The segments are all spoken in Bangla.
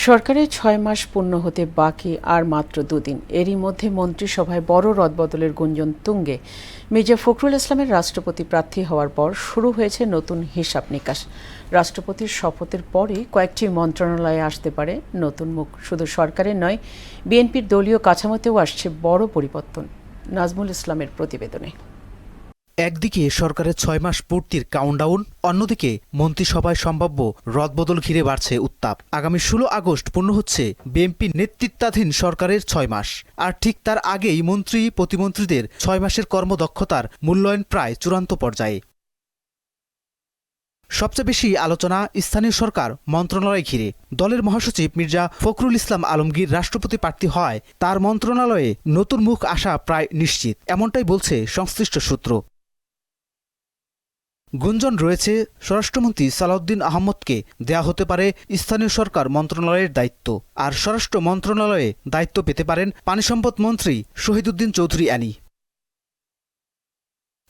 সরকারের ৬ মাস পূর্ণ হতে বাকি আর মাত্র দুদিন। এরই মধ্যে মন্ত্রিসভায় বড় রদবদলের গুঞ্জন তুঙ্গে। মির্জা ফখরুল ইসলামের রাষ্ট্রপতি প্রার্থী হওয়ার পর শুরু হয়েছে নতুন হিসাব নিকাশ। রাষ্ট্রপতির শপথের পরে কয়েকটি মন্ত্রণালয়ে আসতে পারে নতুন মুখ। শুধু সরকারের নয়, বিএনপির দলীয় কাঠামোতেও আসছে বড় পরিবর্তন। নাজমুল ইসলামের প্রতিবেদনে। একদিকে সরকারের ৬ মাস পূর্তির কাউন্টডাউন, অন্যদিকে মন্ত্রিসভায় সম্ভাব্য রদবদল ঘিরে বাড়ছে উত্তাপ। আগামী ১৬ আগস্ট পূর্ণ হচ্ছে বিএনপি নেতৃত্বাধীন সরকারের ৬ মাস। আর ঠিক তার আগেই মন্ত্রী প্রতিমন্ত্রীদের ৬ মাসের কর্মদক্ষতার মূল্যায়ন প্রায় চূড়ান্ত পর্যায়ে। সবচেয়ে বেশি আলোচনা স্থানীয় সরকার মন্ত্রণালয় ঘিরে। দলের মহাসচিব মির্জা ফখরুল ইসলাম আলমগীর রাষ্ট্রপতি প্রার্থী হয় তার মন্ত্রণালয়ে নতুন মুখ আসা প্রায় নিশ্চিত, এমনটাই বলছে সংশ্লিষ্ট সূত্র। গুঞ্জন রয়েছে স্বরাষ্ট্রমন্ত্রী সালাউদ্দিন আহমদকে দেয়া হতে পারে স্থানীয় সরকার মন্ত্রণালয়ের দায়িত্ব, আর স্বরাষ্ট্র মন্ত্রণালয়ে দায়িত্ব পেতে পারেন পানি সম্পদ মন্ত্রী শহীদুদ্দিন চৌধুরী অ্যানি।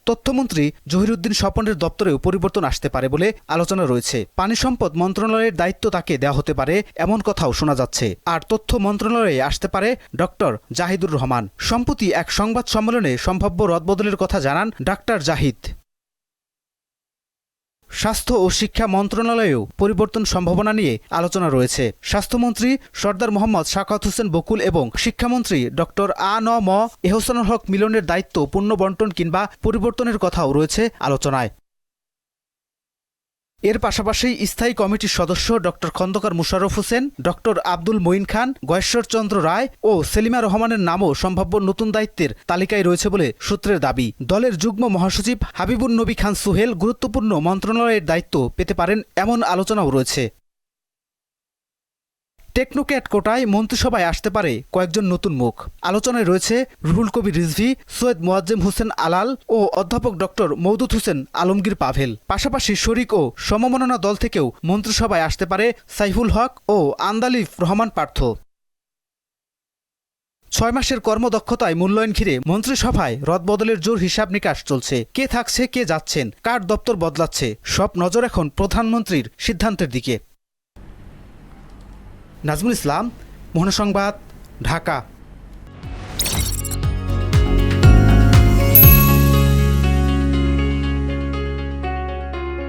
তথ্যমন্ত্রী জহিরুদ্দিন স্বপনের দপ্তরেও পরিবর্তন আসতে পারে বলে আলোচনা রয়েছে। পানি সম্পদ মন্ত্রণালয়ের দায়িত্ব তাকে দেওয়া হতে পারে এমন কথাও শোনা যাচ্ছে। আর তথ্য মন্ত্রণালয়ে আসতে পারে ডক্টর জাহিদুর রহমান। সম্প্রতি এক সংবাদ সম্মেলনে সম্ভাব্য রদবদলের কথা জানান ডাক্তার জাহিদ। স্বাস্থ্য ও শিক্ষা মন্ত্রণালয়েও পরিবর্তন সম্ভাবনা নিয়ে আলোচনা রয়েছে। স্বাস্থ্যমন্ত্রী সরদার মোহাম্মদ সাখাওয়াত হোসেন বকুল এবং শিক্ষামন্ত্রী ডক্টর আ.ন.ম এহসানুল হক মিলনের দায়িত্ব পুনর্বণ্টন কিংবা পরিবর্তনের কথাও রয়েছে আলোচনায়। এর পাশাপাশি স্থায়ী কমিটির সদস্য ডক্টর খন্দকার মুশাররফ হোসেন, ডক্টর আব্দুল মঈন খান, গয়েশ্বরচন্দ্র রায় ও সেলিমা রহমানের নামও সম্ভাব্য নতুন দায়িত্বের তালিকায় রয়েছে বলে সূত্রের দাবি। দলের যুগ্ম মহাসচিব হাবিবুন নবী খান সুহেল গুরুত্বপূর্ণ মন্ত্রণালয়ের দায়িত্ব পেতে পারেন এমন আলোচনাও রয়েছে। টেকনোক্যাট কোটায় মন্ত্রিসভায় আসতে পারে কয়েকজন নতুন মুখ। আলোচনায় রয়েছে রুহুল কবির রিজভী, সৈয়দ মোয়াজ্জেম হোসেন আলাল ও অধ্যাপক ডক্টর মওদুদ হোসেন আলমগীর পাভেল। পাশাপাশি শরিক ও সমমননা দল থেকেও মন্ত্রিসভায় আসতে পারে সাইফুল হক ও আন্দালিফ রহমান পার্থ। ৬ মাসের কর্মদক্ষতায় মূল্যায়ন ঘিরে মন্ত্রিসভায় রদবদলের জোর হিসাব নিকাশ চলছে। কে থাকছে, কে যাচ্ছেন, কার দপ্তর বদলাচ্ছে, সব নজর এখন প্রধানমন্ত্রীর সিদ্ধান্তের দিকে। নাজমুল ইসলাম, মোহনা সংবাদ, ঢাকা।